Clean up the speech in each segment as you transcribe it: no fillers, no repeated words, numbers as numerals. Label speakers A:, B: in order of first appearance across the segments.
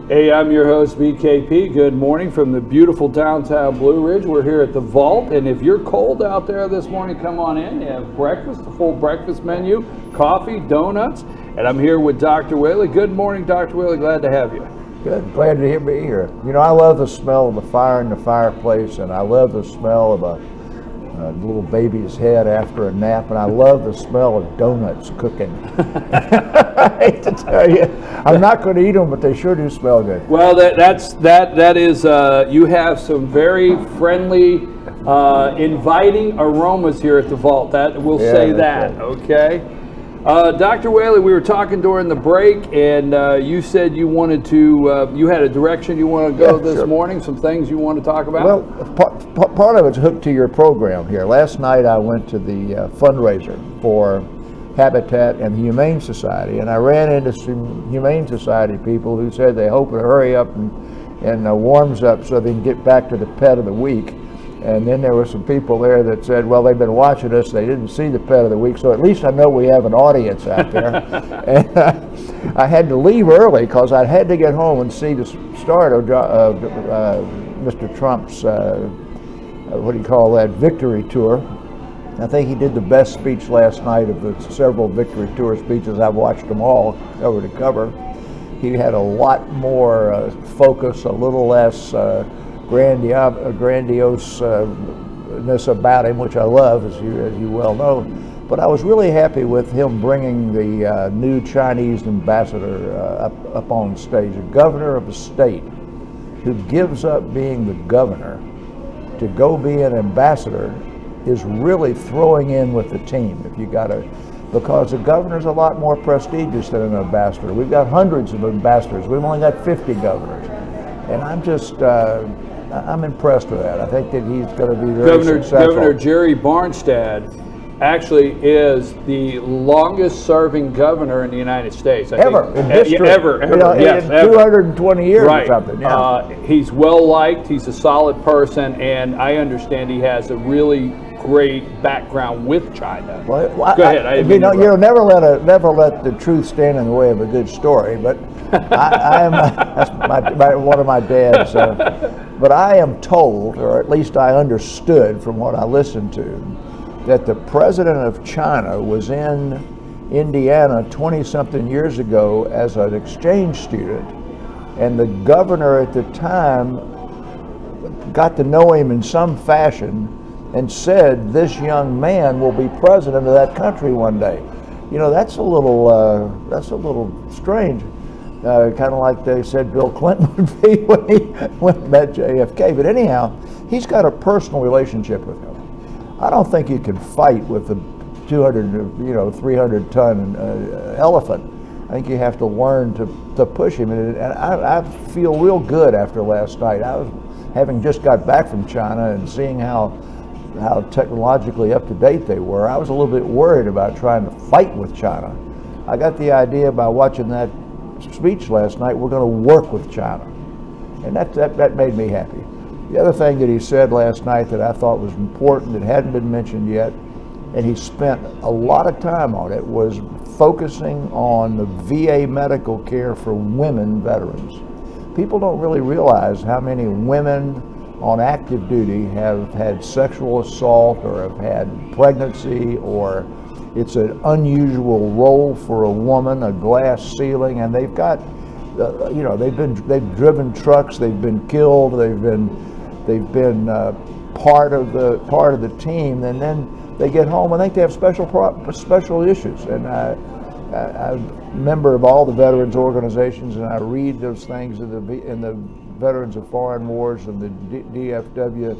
A: Hey, I'm your host, BKP. Good morning from the beautiful downtown Blue Ridge. We're here at the Vault, and if you're cold out there this morning, come on in. You have breakfast, a full breakfast menu, coffee, donuts, and I'm here with Dr. Whaley. Good morning, Dr. Whaley. Glad to have you.
B: Good. Glad to be here. You know, I love the smell of the fire in the fireplace, and I love the smell of a little baby's head after a nap, and I love the smell of donuts cooking. I hate to tell you, I'm not going to eat them, but they sure do smell good.
A: Well, that is you have some very friendly, inviting aromas here at the Vault. That we'll say that. Right. Okay. Dr. Whaley, we were talking during the break, and you said you wanted to, you had a direction you want to go this morning, some things you want to talk about?
B: Well, part of it's hooked to your program here. Last night I went to the fundraiser for Habitat and the Humane Society, and I ran into some Humane Society people who said they hope to hurry up and warms up so they can get back to the pet of the week. And then there were some people there that said, well, they've been watching us, they didn't see the pet of the week, so at least I know we have an audience out there. And I had to leave early because I had to get home and see the start of Mr. Trump's, victory tour. I think he did the best speech last night of the several victory tour speeches. I've watched them all cover to cover. He had a lot more focus, a little less grandioseness about him, which I love, as you well know. But I was really happy with him bringing the new Chinese ambassador up on stage, a governor of a state who gives up being the governor to go be an ambassador is really throwing in with the team. Because a governor's a lot more prestigious than an ambassador. We've got hundreds of ambassadors. We've only got 50 governors. And I'm impressed with that. I think that he's going to be very successful.
A: Governor Jerry Barnstad actually is the longest serving governor in the United States.
B: Ever.
A: Yes,
B: 220 years
A: right.
B: or something. Yeah.
A: He's well liked, he's a solid person, and I understand he has a really great background with China.
B: Well,
A: go ahead.
B: You'll never let the truth stand in the way of a good story, but that's one of my dad's. But I am told, or at least I understood from what I listened to, that the president of China was in Indiana 20-something years ago as an exchange student, and the governor at the time got to know him in some fashion and said, this young man will be president of that country one day. You know, that's a little strange. Kind of like they said Bill Clinton would be when he went and met JFK. But anyhow, he's got a personal relationship with him. I don't think you can fight with a 300-ton elephant. I think you have to learn to push him. And I feel real good after last night. I was having just got back from China and seeing how technologically up to date they were. I was a little bit worried about trying to fight with China. I got the idea by watching that speech last night, we're going to work with China. And that made me happy. The other thing that he said last night that I thought was important that hadn't been mentioned yet, and he spent a lot of time on it, was focusing on the VA medical care for women veterans. People don't really realize how many women on active duty have had sexual assault or have had pregnancy, or it's an unusual role for a woman, a glass ceiling, and they've got, they've driven trucks, they've been killed, they've been part of the team, and then they get home and I think they have special issues. And I'm a member of all the veterans organizations, and I read those things in the Veterans of Foreign Wars and the DFW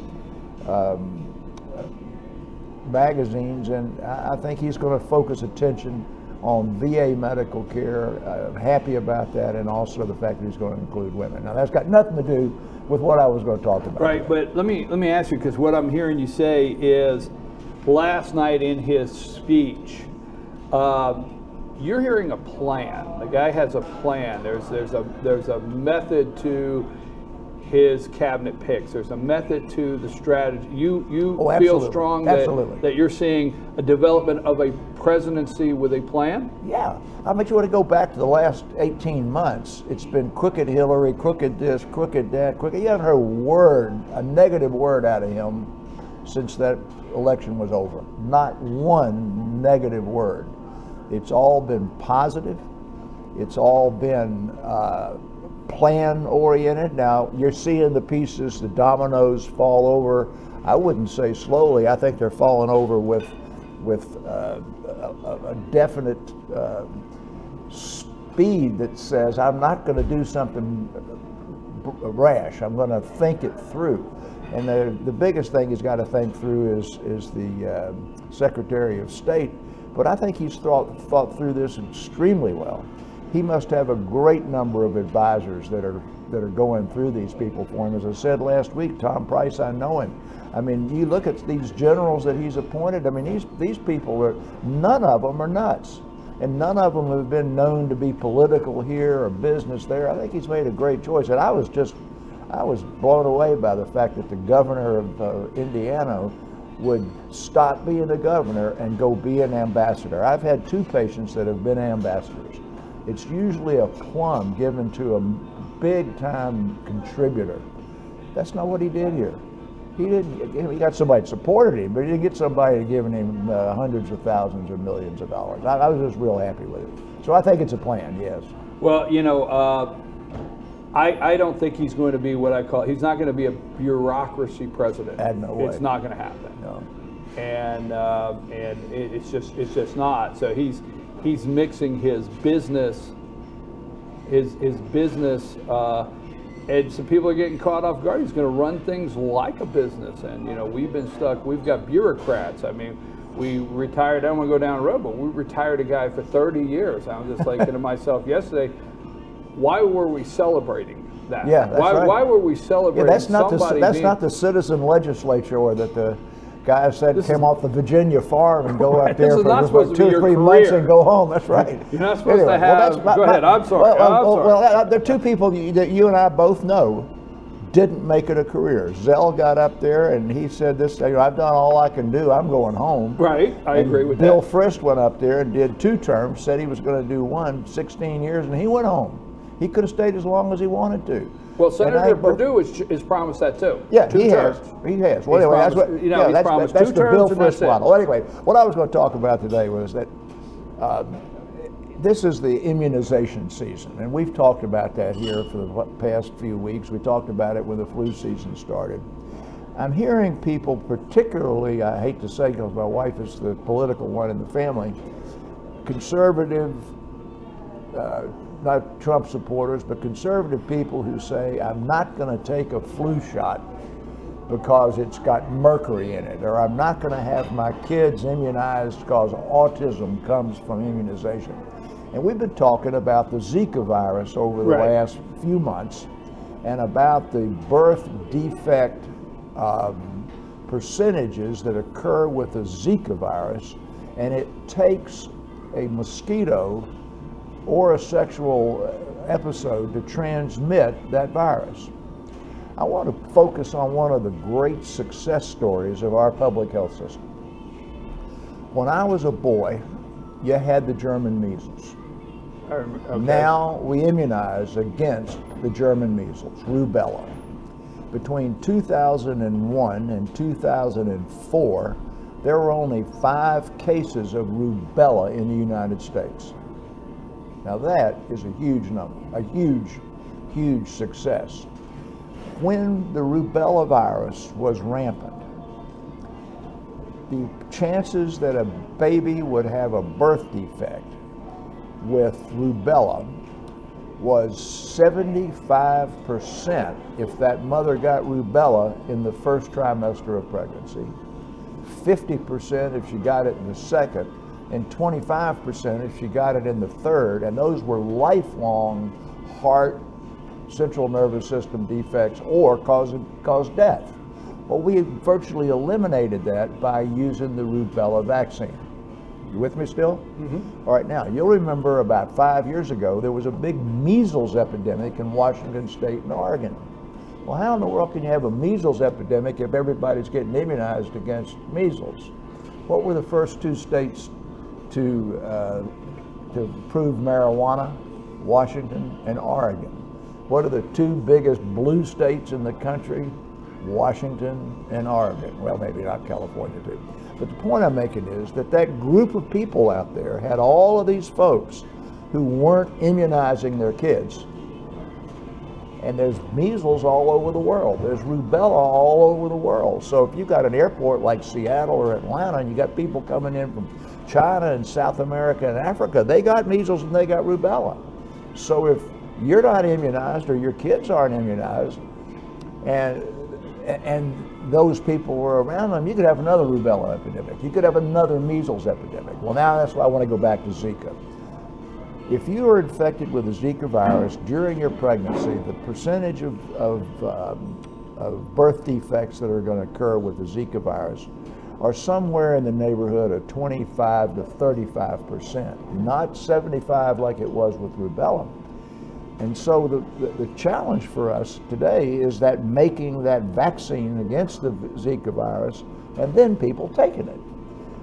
B: magazines, and I think he's going to focus attention on VA medical care. I'm happy about that, and also the fact that he's going to include women. Now that's got nothing to do with what I was going to talk about.
A: Right, but let me ask you, because what I'm hearing you say is, last night in his speech, you're hearing a plan. The guy has a plan. There's a method to his cabinet picks. There's a method to the strategy. You feel
B: absolutely.
A: strong
B: Absolutely.
A: that you're seeing a development of a presidency with a plan?
B: Yeah. I mean, you want to go back to the last 18 months. It's been crooked Hillary, crooked this, crooked that, crooked. You haven't heard a negative word out of him since that election was over. Not one negative word. It's all been positive. It's all been plan oriented. Now you're seeing the pieces, the dominoes fall over. I wouldn't say slowly. I think they're falling over with a definite speed that says I'm not going to do something rash. I'm going to think it through. And the biggest thing he's got to think through is the Secretary of State. But I think he's thought through this extremely well. He must have a great number of advisors that are going through these people for him. As I said last week, Tom Price, I know him. I mean, you look at these generals that he's appointed. I mean, these people none of them are nuts, and none of them have been known to be political here or business there. I think he's made a great choice, and I was blown away by the fact that the governor of Indiana would stop being a governor and go be an ambassador. I've had 2 patients that have been ambassadors. It's usually a plum given to a big-time contributor. That's not what he did here. He got somebody that supported him, but he didn't get somebody giving him hundreds of thousands or millions of dollars. I was just real happy with it. So I think it's a plan, yes.
A: Well, you know, I don't think he's going to be what I call, he's not going to be a bureaucracy president.
B: No way.
A: It's not going to happen.
B: No.
A: And it's just not. So he's mixing his business, and some people are getting caught off guard. He's going to run things like a business, and you know we've been stuck. We've got bureaucrats. I mean, we retired. I don't want to go down the road, but we retired a guy for 30 years. I was just thinking to myself yesterday, why were we celebrating that?
B: Yeah, that's right.
A: Why were we celebrating?
B: Yeah, that's not the citizen legislature or that the guy said came off the Virginia farm and go out there for 2 or 3 months and go home. That's right.
A: You're not supposed to have. Go ahead. I'm sorry.
B: Well, there are 2 people that you and I both know didn't make it a career. Zell got up there and he said this, I've done all I can do. I'm going home.
A: Right. I agree with
B: Bill
A: that.
B: Frist went up there and did 2 terms, said he was going to do 16 years, and he went home. He could have stayed as long as he wanted to.
A: Well, Senator Perdue has promised that too.
B: Yeah,
A: 2
B: he
A: terms.
B: has. He has. Well, anyway, that's what
A: he's promised
B: that's
A: 2
B: the
A: terms
B: Bill
A: and that's
B: Frist
A: it.
B: model. Well, anyway, what I was going to talk about today was that this is the immunization season, and we've talked about that here for the past few weeks. We talked about it when the flu season started. I'm hearing people, particularly, I hate to say because my wife is the political one in the family, conservative, not Trump supporters, but conservative people who say, I'm not going to take a flu shot because it's got mercury in it, or I'm not going to have my kids immunized because autism comes from immunization. And we've been talking about the Zika virus over the last few months and about the birth defect percentages that occur with the Zika virus, and it takes a mosquito or a sexual episode to transmit that virus. I want to focus on one of the great success stories of our public health system. When I was a boy, you had the German measles.
A: Okay.
B: Now we immunize against the German measles, rubella. Between 2001 and 2004, there were only 5 cases of rubella in the United States. Now that is a huge number, a huge, huge success. When the rubella virus was rampant, the chances that a baby would have a birth defect with rubella was 75% if that mother got rubella in the first trimester of pregnancy, 50% if she got it in the second, and 25% if she got it in the third, and those were lifelong heart, central nervous system defects or cause death. Well, we virtually eliminated that by using the rubella vaccine. You with me still? Mm-hmm. All right, now, you'll remember about 5 years ago, there was a big measles epidemic in Washington State and Oregon. Well, how in the world can you have a measles epidemic if everybody's getting immunized against measles? What were the first 2 states to approve marijuana? Washington and Oregon. What are the 2 biggest blue states in the country? Washington and Oregon. Well, maybe not California too. But the point I'm making is that that group of people out there had all of these folks who weren't immunizing their kids. And there's measles all over the world. There's rubella all over the world. So if you've got an airport like Seattle or Atlanta and you got people coming in from China and South America and Africa, they got measles and they got rubella. So if you're not immunized or your kids aren't immunized and those people were around them, you could have another rubella epidemic. You could have another measles epidemic. Well, now that's why I want to go back to Zika. If you are infected with the Zika virus during your pregnancy, the percentage of birth defects that are going to occur with the Zika virus are somewhere in the neighborhood of 25 to 35%, not 75 like it was with rubella. And so the challenge for us today is that making that vaccine against the Zika virus and then people taking it.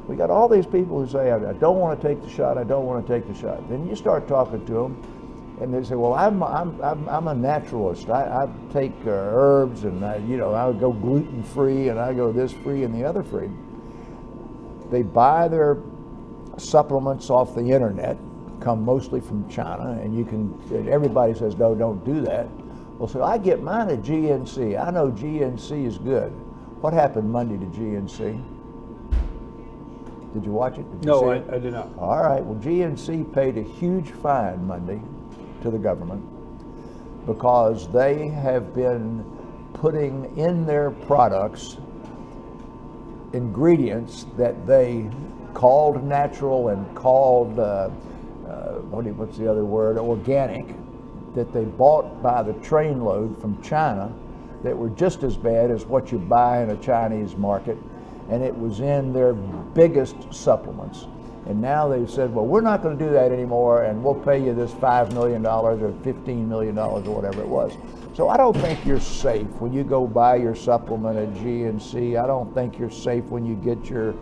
B: We got all these people who say, I don't want to take the shot, I don't want to take the shot. Then you start talking to them and they say, well, I'm a naturalist. I take herbs and I go gluten-free and I go this free and the other free. They buy their supplements off the internet, come mostly from China, and everybody says, no, don't do that. Well, so I get mine at GNC. I know GNC is good. What happened Monday to GNC? Did you watch it? Did you see it?
A: I did not.
B: All right, well, GNC paid a huge fine Monday to the government because they have been putting in their products ingredients that they called natural and called, what's the other word, organic, that they bought by the trainload from China that were just as bad as what you buy in a Chinese market, and it was in their biggest supplements. And now they've said, well, we're not going to do that anymore, and we'll pay you this $5 million or $15 million or whatever it was. So I don't think you're safe when you go buy your supplement at GNC. I don't think you're safe when you get your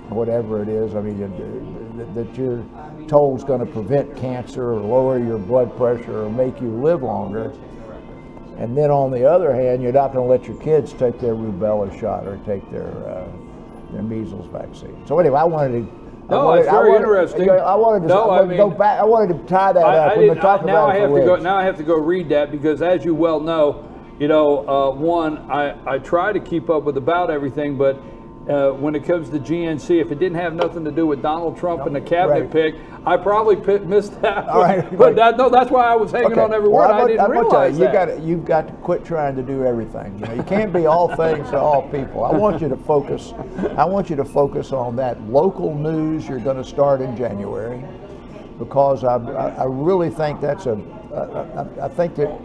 B: whatever it is, that you're told is going to prevent cancer or lower your blood pressure or make you live longer. And then on the other hand, you're not going to let your kids take their rubella shot or take their measles vaccine. So anyway, I wanted to.
A: It's very interesting.
B: I wanted to go back. I wanted to tie that up. We've been talking about it for weeks.
A: Now I have to go read that because, as you well know, one, I try to keep up with about everything, but when it comes to GNC, if it didn't have nothing to do with Donald Trump and the cabinet pick, I probably missed that.
B: All right,
A: but that's why I was hanging on every word. I didn't realize that.
B: You've got to quit trying to do everything. You can't be all things to all people. I want you to focus. I want you to focus on that local news you're going to start in January, because I really think that's I think that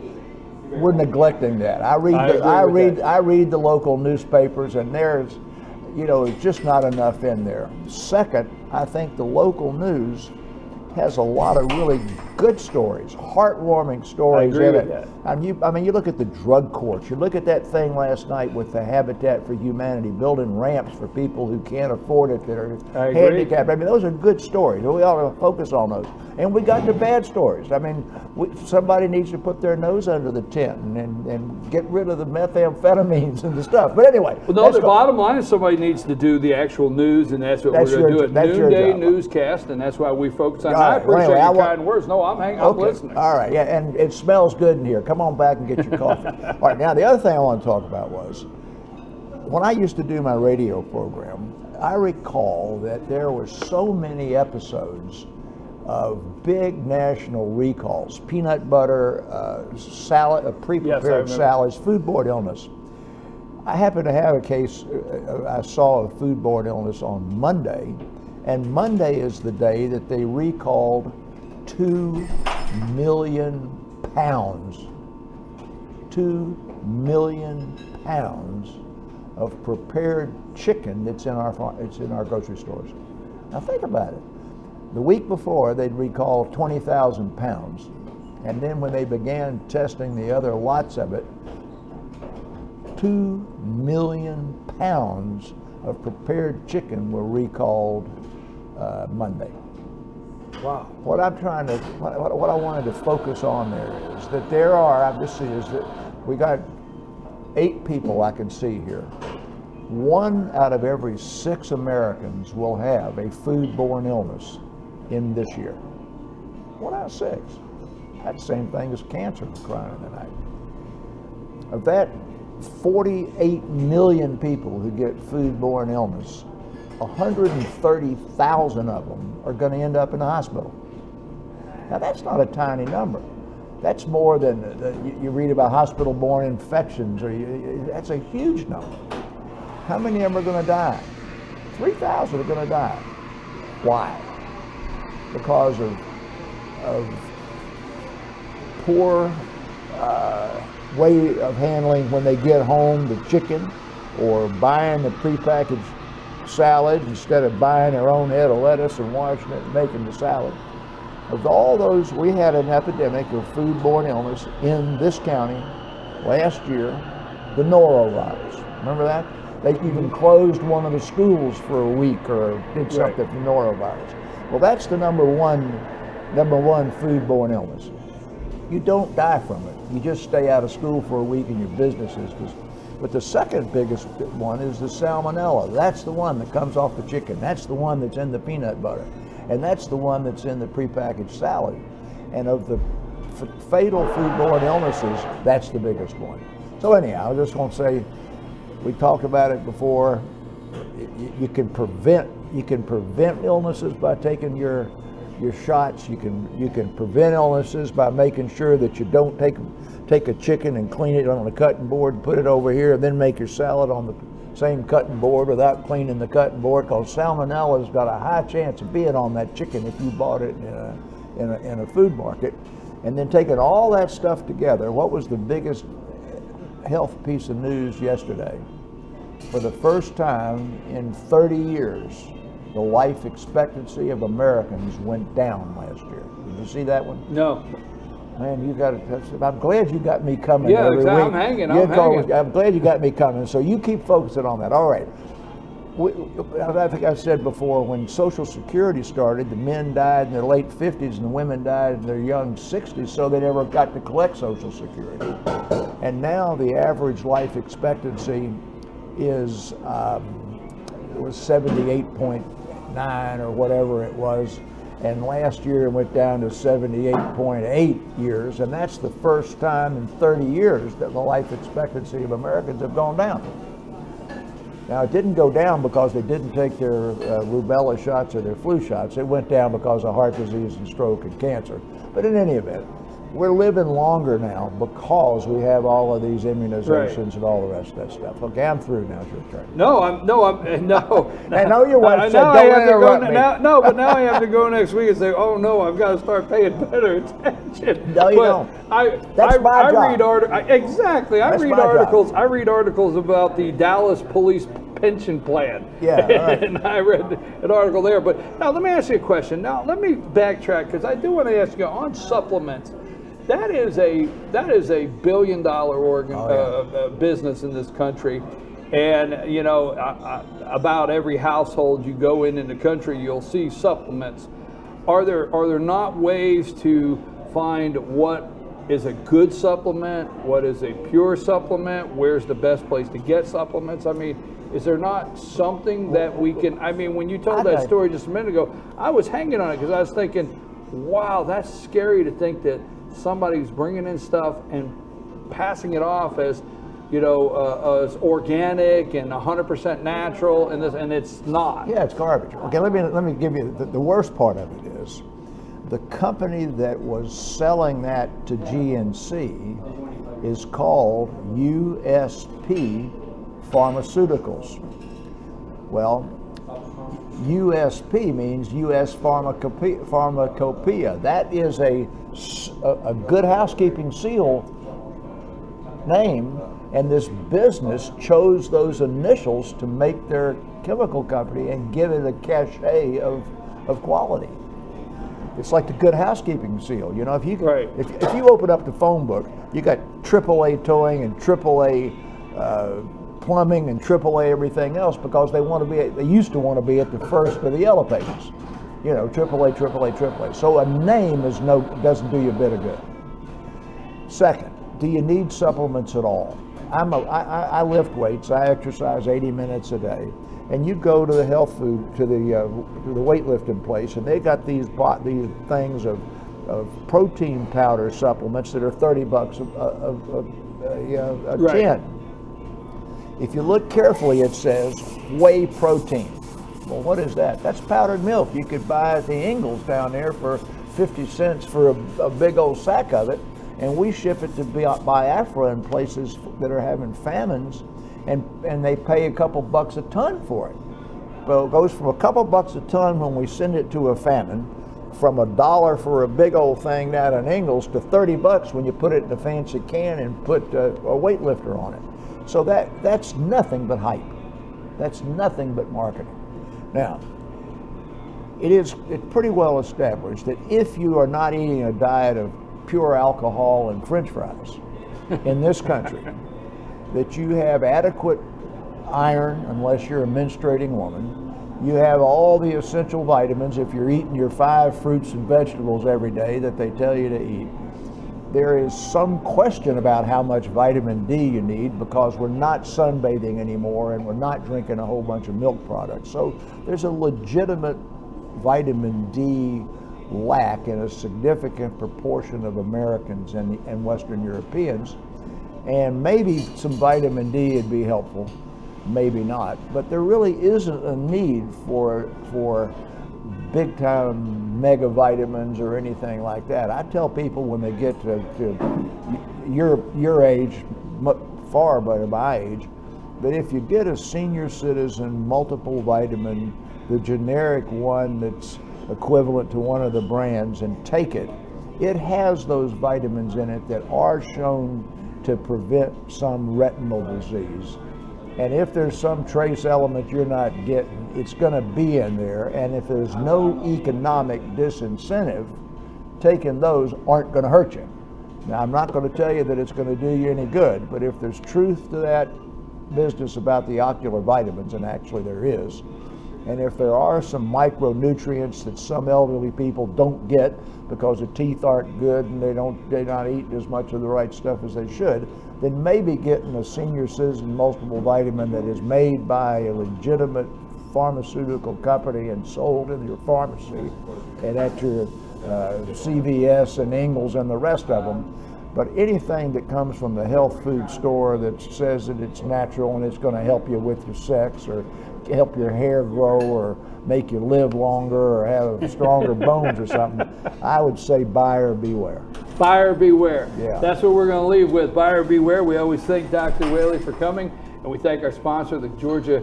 B: we're neglecting that. I read the local newspapers, and there's just not enough in there. Second, I think the local news has a lot of really good stories, heartwarming stories in it. You look at the drug courts. You look at that thing last night with the Habitat for Humanity building ramps for people who can't afford it, that are handicapped. Those are good stories. We ought to focus on those. And we got the bad stories. Somebody needs to put their nose under the tent and get rid of the methamphetamines and the stuff. But anyway.
A: Well, the bottom line is somebody needs to do the actual news, and that's what we're going to do at Noonday Newscast, and that's why we focus on. I appreciate your kind words. No, I'm listening.
B: All right, yeah, and it smells good in here. Come on back and get your coffee. All right, now the other thing I want to talk about was, when I used to do my radio program, I recall that there were so many episodes of big national recalls, peanut butter, salad, pre-prepared salads, foodborne illness. I happened to have a case, I saw a foodborne illness on Monday, and Monday is the day that they recalled 2 million pounds, 2 million pounds of prepared chicken that's in our grocery stores. Now think about it. The week before, they'd recalled 20,000 pounds. And then when they began testing the other lots of it, 2 million pounds of prepared chicken were recalled Monday.
A: Wow.
B: What I'm trying to, what I wanted to focus on there is that there are, I just see is that we got 8 people I can see here. 1 out of every 6 Americans will have a foodborne illness in this year. 1 out of 6. That's the same thing as cancer crying in the night. Of that 48 million people who get foodborne illness, 130,000 of them are going to end up in the hospital. Now that's not a tiny number. That's more than you read about hospital-borne infections, that's a huge number. How many of them are going to die? 3,000 are going to die. Why? Because of poor way of handling when they get home the chicken, or buying the prepackaged salad instead of buying their own head of lettuce and washing it and making the salad. Of all those, we had an epidemic of foodborne illness in this county last year, the norovirus. Remember that? They even closed one of the schools for a week or did something for norovirus. Well, that's the number one foodborne illness. You don't die from it. You just stay out of school for a week and your businesses. But the second biggest one is the salmonella. That's the one that comes off the chicken. That's the one that's in the peanut butter. And that's the one that's in the prepackaged salad. And of the fatal foodborne illnesses, that's the biggest one. So anyhow, I just want to say, we talked about it before. You can prevent illnesses by taking your shots. You can prevent illnesses by making sure that you don't take a chicken and clean it on a cutting board and put it over here, and then make your salad on the same cutting board without cleaning the cutting board, because salmonella's got a high chance of being on that chicken if you bought it in a food market. And then taking all that stuff together, what was the biggest health piece of news yesterday? For the first time in 30 years, the life expectancy of Americans went down last year. Did you see that one?
A: No.
B: Man, you got it. I'm glad you got me coming.
A: Yeah,
B: every
A: exactly.
B: week.
A: I'm hanging.
B: I'm glad you got me coming. So you keep focusing on that. All right. I think I said before, when Social Security started, the men died in their late 50s and the women died in their young 60s, so they never got to collect Social Security. And now the average life expectancy is it was 78.9 or whatever it was, and last year it went down to 78.8 years, and that's the first time in 30 years that the life expectancy of Americans have gone down. Now, it didn't go down because they didn't take their rubella shots or their flu shots. It went down because of heart disease and stroke and cancer. But in any event, we're living longer now because we have all of these immunizations and all the rest of that stuff. Okay, I'm through now. It's your turn.
A: No.
B: I know your wife said, don't interrupt me.
A: But now I have to go next week and say, oh no, I've got to start paying better attention.
B: No, you don't. That's my job.
A: Exactly. I read articles about the Dallas Police pension plan.
B: Yeah, all right.
A: And I read an article there. But now let me ask you a question. Now let me backtrack, because I do want to ask you on supplements. That is a $1 billion business in this country, and you know, about every household you go in the country, you'll see supplements. Are there not ways to find what is a good supplement, what is a pure supplement, where's the best place to get supplements? I mean, is there not something that we can? I mean, when you told that story just a minute ago, I was hanging on it because I was thinking, wow, that's scary to think that somebody's bringing in stuff and passing it off as, you know, as organic and 100% natural, and it's not.
B: Yeah, it's garbage. Okay, let me give you the worst part of it is the company that was selling that to GNC is called USP Pharmaceuticals. Well, USP means U.S. Pharmacopoeia. That is a good housekeeping seal name, and this business chose those initials to make their chemical company and give it a cachet of quality. It's like the good housekeeping seal. You know, if you open up the phone book, you got AAA towing and AAA plumbing and AAA everything else because they used to want to be at the first of the yellow pages. You know, AAA, AAA, AAA. So a name doesn't do you a bit of good. Second, do you need supplements at all? I lift weights. I exercise 80 minutes a day. And you go to the health food, to the weightlifting place, and they got these things of protein powder supplements that are $30 a
A: Right.
B: tin. If you look carefully, it says whey protein. Well, what is that? That's powdered milk. You could buy at the Ingles down there for 50 cents for a big old sack of it, and we ship it to Biafra in places that are having famines, and they pay a couple bucks a ton for it. Well, it goes from a couple bucks a ton when we send it to a famine, from $1 for a big old thing down in Ingles to $30 when you put it in a fancy can and put a weightlifter on it. So that's nothing but hype. That's nothing but marketing. Now, it's pretty well established that if you are not eating a diet of pure alcohol and French fries in this country, that you have adequate iron unless you're a menstruating woman. You have all the essential vitamins if you're eating your 5 fruits and vegetables every day that they tell you to eat. There is some question about how much vitamin D you need because we're not sunbathing anymore and we're not drinking a whole bunch of milk products. So there's a legitimate vitamin D lack in a significant proportion of Americans and Western Europeans. And maybe some vitamin D would be helpful, maybe not. But there really isn't a need for big time mega vitamins or anything like that. I tell people when they get to your age, far by my age, that if you get a senior citizen multiple vitamin, the generic one that's equivalent to one of the brands, and take it, it has those vitamins in it that are shown to prevent some retinal disease. And if there's some trace element you're not getting, it's going to be in there. And if there's no economic disincentive, taking those aren't going to hurt you. Now, I'm not going to tell you that it's going to do you any good, but if there's truth to that business about the ocular vitamins, and actually there is, and if there are some micronutrients that some elderly people don't get because the teeth aren't good and they're not eating as much of the right stuff as they should, then maybe getting a senior citizen multiple vitamin that is made by a legitimate pharmaceutical company and sold in your pharmacy and at your CVS and Ingles and the rest of them. But anything that comes from the health food store that says that it's natural and it's going to help you with your sex or help your hair grow or make you live longer or have stronger bones or something, I would say buyer beware.
A: Buyer beware.
B: Yeah.
A: That's what we're going to leave with. Buyer beware. We always thank Dr. Whaley for coming, and we thank our sponsor, the Georgia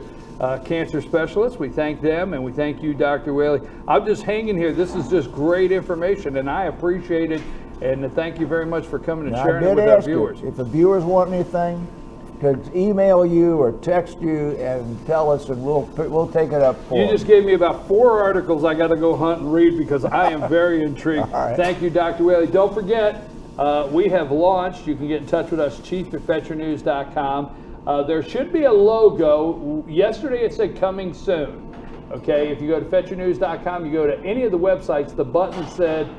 A: Cancer Specialists. We thank them, and we thank you, Dr. Whaley. I'm just hanging here. This is just great information, and I appreciate it. And thank you very much for coming and sharing it with our viewers.
B: If the viewers want anything, to email you or text you and tell us, and we'll take it up for
A: You just gave me about 4 articles I got to go hunt and read because I am very intrigued.
B: Right.
A: Thank you, Dr. Whaley. Don't forget, we have launched. You can get in touch with us, chief@veterannews.com. There should be a logo. Yesterday it said coming soon. Okay, if you go to veterannews.com, you go to any of the websites, the button said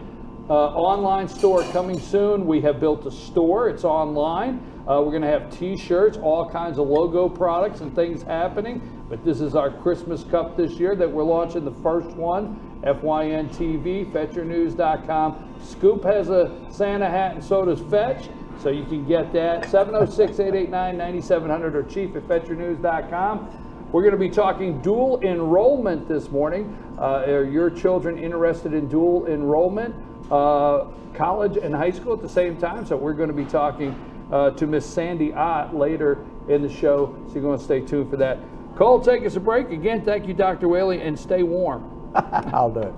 A: online store coming soon. We have built a store. It's online. We're going to have t-shirts, all kinds of logo products and things happening. But this is our Christmas Cup this year that we're launching, the first one, FYN TV, veterannews.com. Scoop has a Santa hat and so does Fetch. So you can get that, 706-889-9700 or chief@veterannews.com. We're going to be talking dual enrollment this morning. Are your children interested in dual enrollment, college and high school at the same time? So we're going to be talking to Miss Sandy Ott later in the show, so you're going to stay tuned for that. Cole, take us a break. Again, thank you, Dr. Whaley, and stay warm.
B: I'll do it.